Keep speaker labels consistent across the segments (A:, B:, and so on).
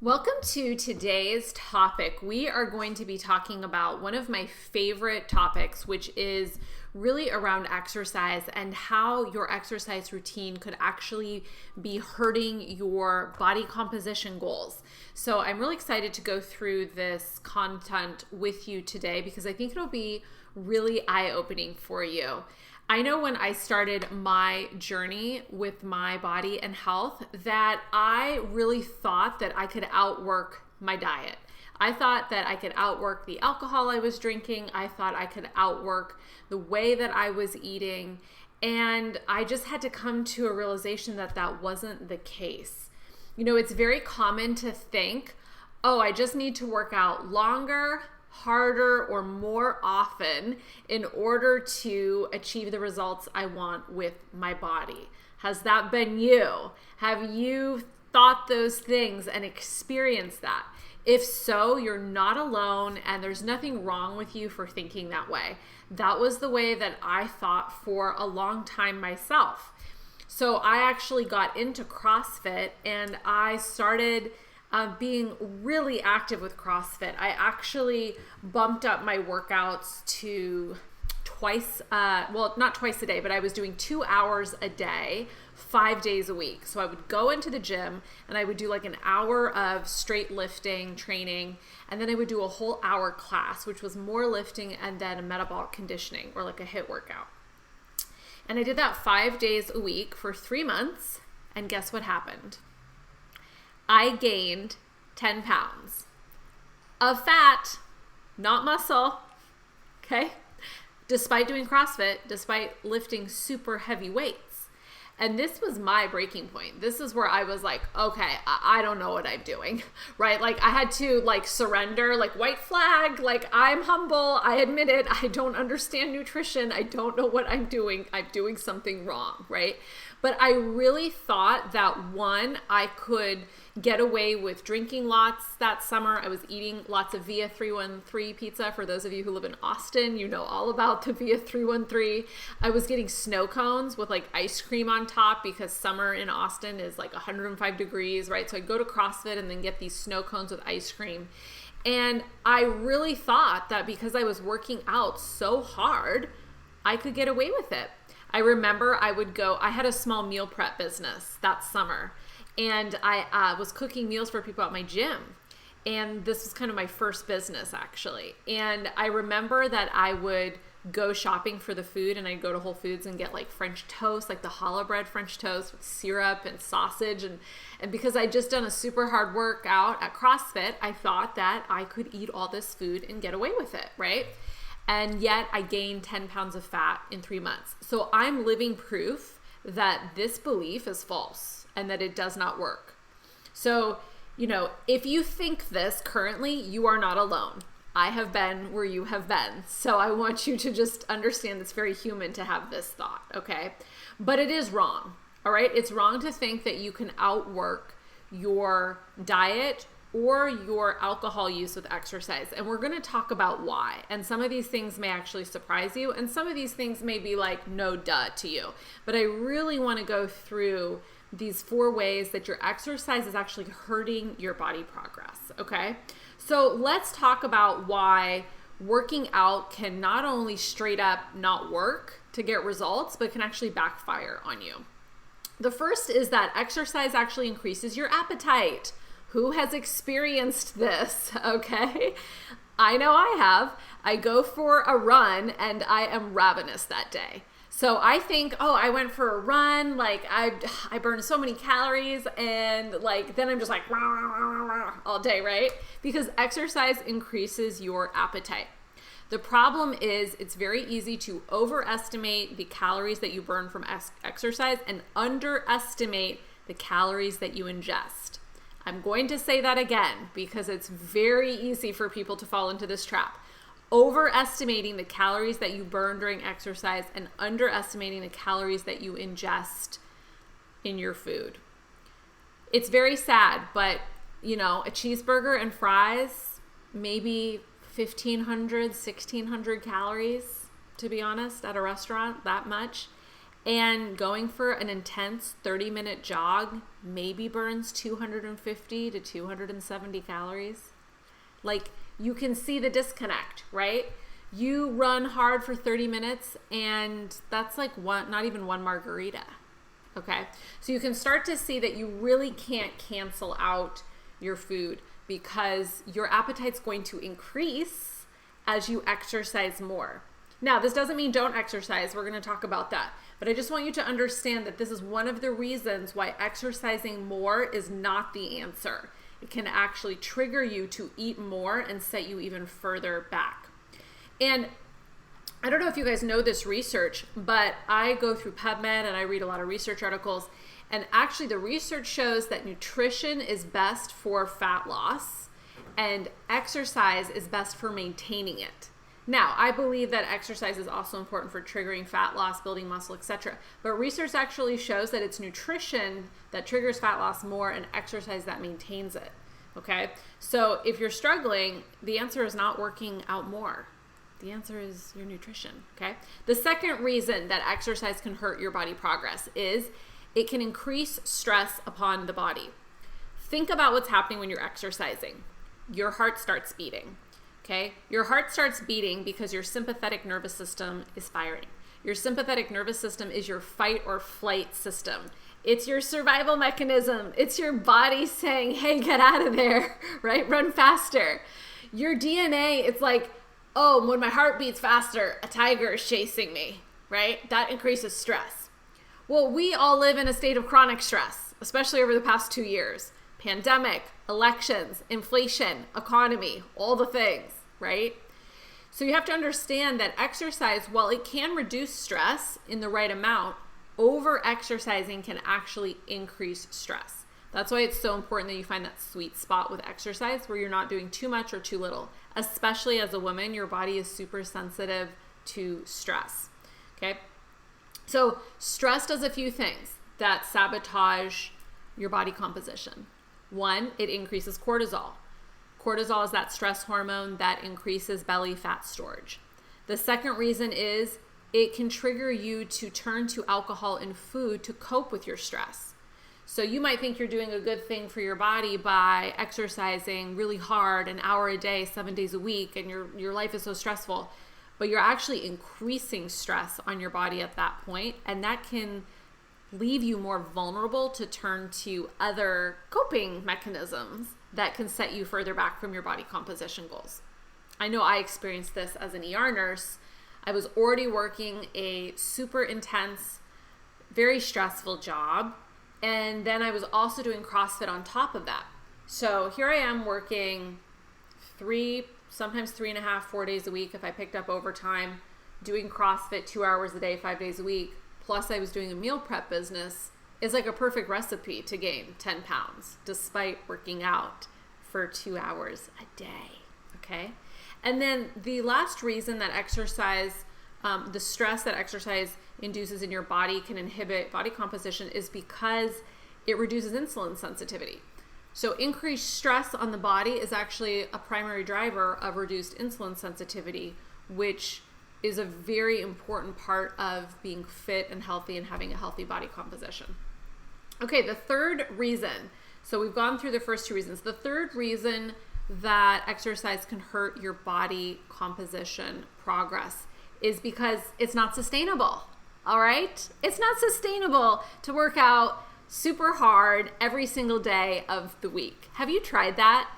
A: Welcome to today's topic. We are going to be talking about one of my favorite topics, which is really around exercise and how your exercise routine could actually be hurting your body composition goals. So I'm really excited to go through this content with you today because I think it'll be really eye-opening for you. I know when I started my journey with my body and health that I really thought that I could outwork my diet. I thought that I could outwork the alcohol I was drinking. I thought I could outwork the way that I was eating. And I just had to come to a realization that that wasn't the case. You know, it's very common to think, oh, I just need to work out longer, harder, or more often in order to achieve the results I want with my body. Has that been you? Have you thought those things and experienced that? If so, you're not alone and there's nothing wrong with you for thinking that way. That was the way that I thought for a long time myself. So I actually got into CrossFit and I started being really active with CrossFit. I actually bumped up my workouts to not twice a day, but I was doing 2 hours a day, 5 days a week. So I would go into the gym and I would do like an hour of straight lifting training. And then I would do a whole hour class, which was more lifting and then a metabolic conditioning or like a HIIT workout. And I did that 5 days a week for 3 months. And guess what happened? I gained 10 pounds of fat, not muscle, okay? Despite doing CrossFit, despite lifting super heavy weights. And this was my breaking point. This is where I was like, okay, I don't know what I'm doing, right? Like I had to surrender, white flag, I'm humble. I admit it. I don't understand nutrition. I don't know what I'm doing. I'm doing something wrong, right? But I really thought that one, I could get away with drinking lots that summer. I was eating lots of Via 313 pizza. For those of you who live in Austin, you know all about the Via 313. I was getting snow cones with ice cream on top because summer in Austin is 105 degrees, right? So I'd go to CrossFit and then get these snow cones with ice cream. And I really thought that because I was working out so hard, I could get away with it. I remember I had a small meal prep business that summer, and I was cooking meals for people at my gym. And this was kind of my first business actually. And I remember that I would go shopping for the food and I'd go to Whole Foods and get French toast, the challah bread French toast with syrup and sausage. And because I'd just done a super hard workout at CrossFit, I thought that I could eat all this food and get away with it, right? And yet I gained 10 pounds of fat in 3 months. So I'm living proof that this belief is false and that it does not work. So, if you think this currently, you are not alone. I have been where you have been. So I want you to just understand it's very human to have this thought, okay? But it is wrong, all right? It's wrong to think that you can outwork your diet or your alcohol use with exercise. And we're going to talk about why. And some of these things may actually surprise you. And some of these things may be no duh to you. But I really want to go through these 4 ways that your exercise is actually hurting your body progress, okay? So let's talk about why working out can not only straight up not work to get results, but can actually backfire on you. The first is that exercise actually increases your appetite. Who has experienced this, okay? I know I have. I go for a run and I am ravenous that day. So I think, oh, I went for a run, I burned so many calories and then I'm just rah, rah, rah, all day, right? Because exercise increases your appetite. The problem is it's very easy to overestimate the calories that you burn from exercise and underestimate the calories that you ingest. I'm going to say that again because it's very easy for people to fall into this trap. Overestimating the calories that you burn during exercise and underestimating the calories that you ingest in your food. It's very sad, but a cheeseburger and fries, maybe 1,500, 1,600 calories, to be honest, at a restaurant, that much. And going for an intense 30-minute jog maybe burns 250 to 270 calories. Like, you can see the disconnect, right? You run hard for 30 minutes and that's like not even one margarita. Okay. So you can start to see that you really can't cancel out your food because your appetite's going to increase as you exercise more. Now, this doesn't mean don't exercise. We're going to talk about that. But I just want you to understand that this is one of the reasons why exercising more is not the answer. It can actually trigger you to eat more and set you even further back. And I don't know if you guys know this research, but I go through PubMed and I read a lot of research articles. And actually the research shows that nutrition is best for fat loss and exercise is best for maintaining it. Now, I believe that exercise is also important for triggering fat loss, building muscle, etc. But research actually shows that it's nutrition that triggers fat loss more and exercise that maintains it. Okay? So if you're struggling, the answer is not working out more. The answer is your nutrition. Okay? The second reason that exercise can hurt your body progress is it can increase stress upon the body. Think about what's happening when you're exercising. Your heart starts beating. Okay? Your heart starts beating because your sympathetic nervous system is firing. Your sympathetic nervous system is your fight or flight system. It's your survival mechanism. It's your body saying, hey, get out of there, right? Run faster. Your DNA, it's like, oh, when my heart beats faster, a tiger is chasing me, right? That increases stress. Well, we all live in a state of chronic stress, especially over the past 2 years. Pandemic, elections, inflation, economy, all the things, right? So you have to understand that exercise, while it can reduce stress in the right amount, over-exercising can actually increase stress. That's why it's so important that you find that sweet spot with exercise where you're not doing too much or too little. Especially as a woman, your body is super sensitive to stress, okay? So stress does a few things that sabotage your body composition. One, it increases cortisol. Cortisol is that stress hormone that increases belly fat storage. The second reason is it can trigger you to turn to alcohol and food to cope with your stress. So you might think you're doing a good thing for your body by exercising really hard, an hour a day, 7 days a week, and your life is so stressful, but you're actually increasing stress on your body at that point, and that can leave you more vulnerable to turn to other coping mechanisms that can set you further back from your body composition goals. I know I experienced this as an ER nurse. I was already working a super intense, very stressful job, and then I was also doing CrossFit on top of that. So here I am working 3, sometimes 3.5, 4 days a week if I picked up overtime, doing CrossFit 2 hours a day, 5 days a week. Plus I was doing a meal prep business. Is like a perfect recipe to gain 10 pounds despite working out for 2 hours a day, okay? And then the last reason that exercise, the stress that exercise induces in your body can inhibit body composition is because it reduces insulin sensitivity. So increased stress on the body is actually a primary driver of reduced insulin sensitivity, which is a very important part of being fit and healthy and having a healthy body composition. Okay, the third reason, so we've gone through the first 2 reasons. The third reason that exercise can hurt your body composition progress is because it's not sustainable, all right? It's not sustainable to work out super hard every single day of the week. Have you tried that?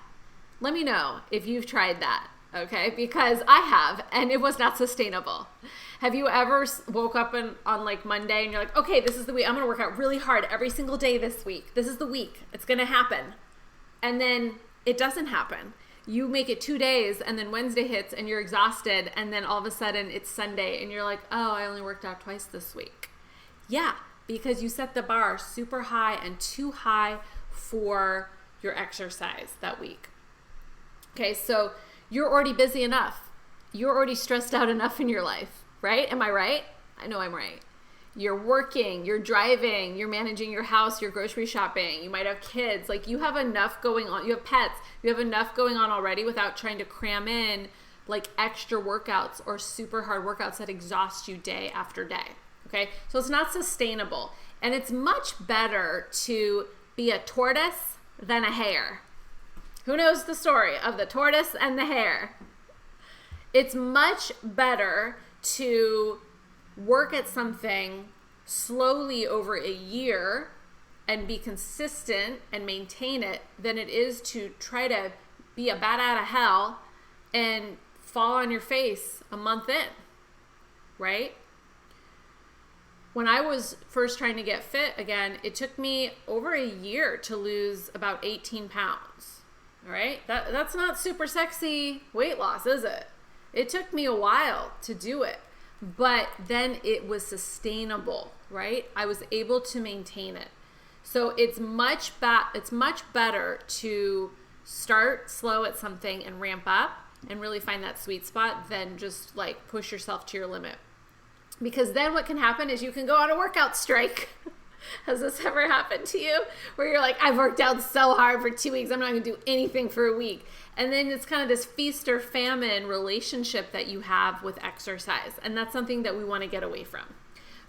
A: Let me know if you've tried that, okay? Because I have, and it was not sustainable. Have you ever woke up on like Monday and you're like, okay, this is the week. I'm going to work out really hard every single day this week. This is the week. It's going to happen. And then it doesn't happen. You make it 2 days and then Wednesday hits and you're exhausted. And then all of a sudden it's Sunday and you're like, oh, I only worked out twice this week. Yeah, because you set the bar super high and too high for your exercise that week. Okay, so you're already busy enough. You're already stressed out enough in your life. Right? Am I right? I know I'm right. You're working, you're driving, you're managing your house, you're grocery shopping, you might have kids. Like you have enough going on. You have pets. You have enough going on already without trying to cram in like extra workouts or super hard workouts that exhaust you day after day. Okay, so it's not sustainable. And it's much better to be a tortoise than a hare. Who knows the story of the tortoise and the hare? It's much better to work at something slowly over a year and be consistent and maintain it than it is to try to be a bat out of hell and fall on your face a month in, right? When I was first trying to get fit again, it took me over a year to lose about 18 pounds, all right? That's not super sexy weight loss, is it? It took me a while to do it, but then it was sustainable, right? I was able to maintain it. So it's much better to start slow at something and ramp up and really find that sweet spot than just like push yourself to your limit. Because then what can happen is you can go on a workout strike. Has this ever happened to you? Where you're like, I've worked out so hard for 2 weeks, I'm not going to do anything for a week. And then it's kind of this feast or famine relationship that you have with exercise. And that's something that we want to get away from.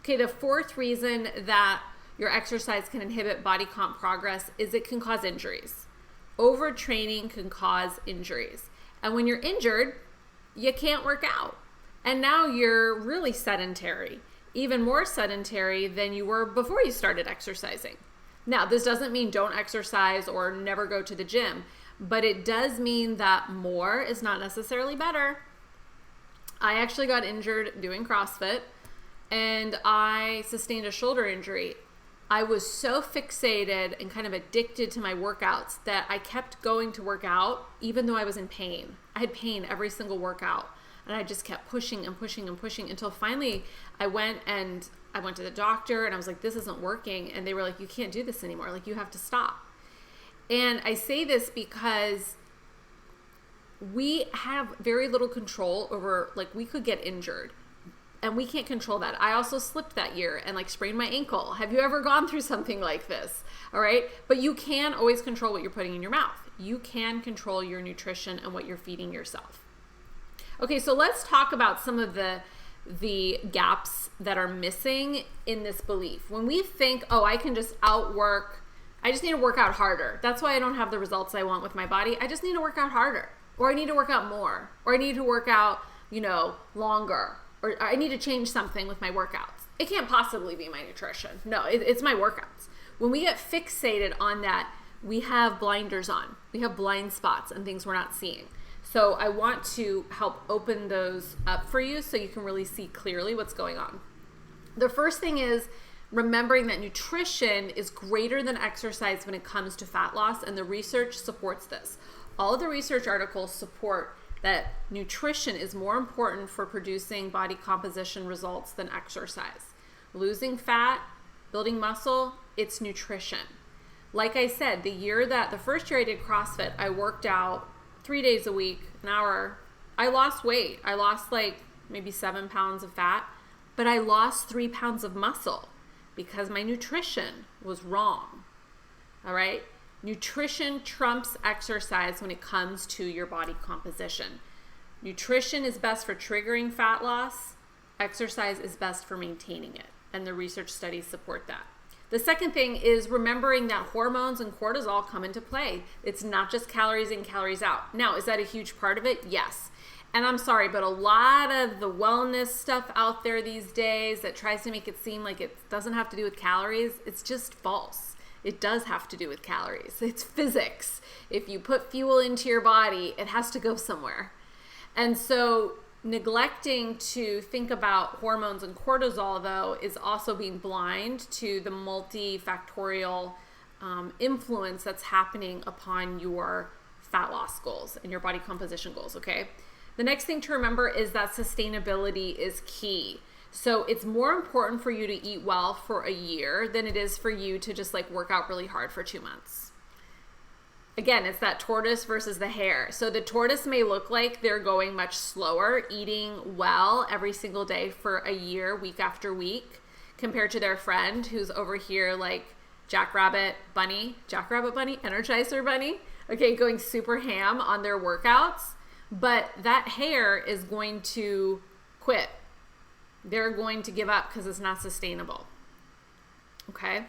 A: Okay, the fourth reason that your exercise can inhibit body comp progress is it can cause injuries. Overtraining can cause injuries. And when you're injured, you can't work out. And now you're really sedentary, even more sedentary than you were before you started exercising. Now, this doesn't mean don't exercise or never go to the gym, but it does mean that more is not necessarily better. I actually got injured doing CrossFit and I sustained a shoulder injury. I was so fixated and kind of addicted to my workouts that I kept going to work out even though I was in pain. I had pain every single workout. And I just kept pushing and pushing and pushing until finally I went to the doctor and I was like, this isn't working. And they were like, you can't do this anymore. Like, you have to stop. And I say this because we have very little control over, like, we could get injured and we can't control that. I also slipped that year and like sprained my ankle. Have you ever gone through something like this? All right. But you can always control what you're putting in your mouth. You can control your nutrition and what you're feeding yourself. Okay, so let's talk about some of the gaps that are missing in this belief. When we think, oh, I can just outwork, I just need to work out harder. That's why I don't have the results I want with my body. I just need to work out harder, or I need to work out more, or I need to work out, longer, or I need to change something with my workouts. It can't possibly be my nutrition. No, it's my workouts. When we get fixated on that, we have blinders on. We have blind spots and things we're not seeing. So I want to help open those up for you so you can really see clearly what's going on. The first thing is remembering that nutrition is greater than exercise when it comes to fat loss, and the research supports this. All of the research articles support that nutrition is more important for producing body composition results than exercise. Losing fat, building muscle, it's nutrition. Like I said, the first year I did CrossFit, I worked out 3 days a week, an hour. I lost weight. I lost like maybe 7 pounds of fat, but I lost 3 pounds of muscle because my nutrition was wrong. All right? Nutrition trumps exercise when it comes to your body composition. Nutrition is best for triggering fat loss. Exercise is best for maintaining it. And the research studies support that. The second thing is remembering that hormones and cortisol come into play. It's not just calories in, calories out. Now, is that a huge part of it? Yes. And I'm sorry, but a lot of the wellness stuff out there these days that tries to make it seem like it doesn't have to do with calories, it's just false. It does have to do with calories. It's physics. If you put fuel into your body, it has to go somewhere. And so neglecting to think about hormones and cortisol, though, is also being blind to the multifactorial influence that's happening upon your fat loss goals and your body composition goals, okay? The next thing to remember is that sustainability is key. So it's more important for you to eat well for a year than it is for you to just like work out really hard for 2 months. Again, it's that tortoise versus the hare. So the tortoise may look like they're going much slower, eating well every single day for a year, week after week, compared to their friend who's over here like Jackrabbit Bunny, Energizer Bunny, okay, going super ham on their workouts. But that hare is going to quit They're going to give up because it's not sustainable. Okay?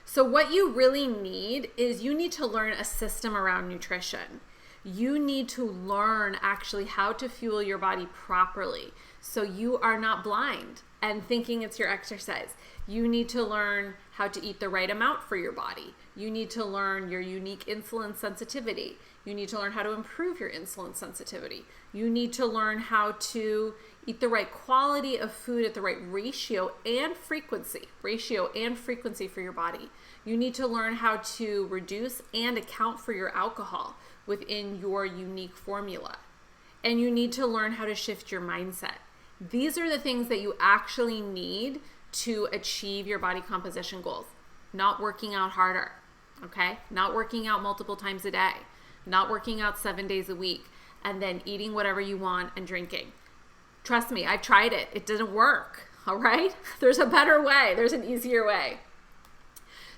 A: So what you really need is you need to learn a system around nutrition. You need to learn actually how to fuel your body properly so you are not blind and thinking it's your exercise. You need to learn how to eat the right amount for your body. You need to learn your unique insulin sensitivity. You need to learn how to improve your insulin sensitivity. You need to learn how to eat the right quality of food at the right ratio and frequency for your body. You need to learn how to reduce and account for your alcohol within your unique formula. And you need to learn how to shift your mindset. These are the things that you actually need to achieve your body composition goals. Not working out harder, okay? Not working out multiple times a day. Not working out 7 days a week. And then eating whatever you want and drinking. Trust me, I've tried it. It didn't work, all right? There's a better way. There's an easier way.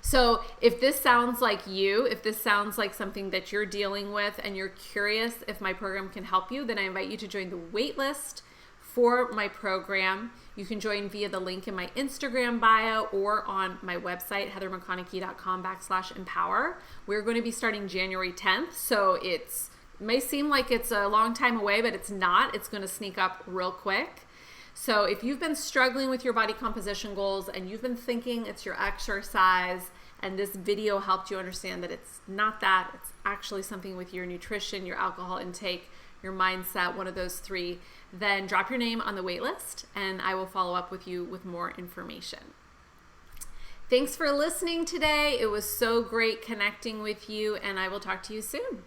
A: So if this sounds like you, if this sounds like something that you're dealing with and you're curious if my program can help you, then I invite you to join the waitlist for my program. You can join via the link in my Instagram bio or on my website, heathermcconaughey.com/empower. We're going to be starting January 10th, so it may seem like it's a long time away, but it's not. It's going to sneak up real quick. So if you've been struggling with your body composition goals and you've been thinking it's your exercise and this video helped you understand that it's not that, it's actually something with your nutrition, your alcohol intake, your mindset, one of those three, then drop your name on the wait list and I will follow up with you with more information. Thanks for listening today. It was so great connecting with you and I will talk to you soon.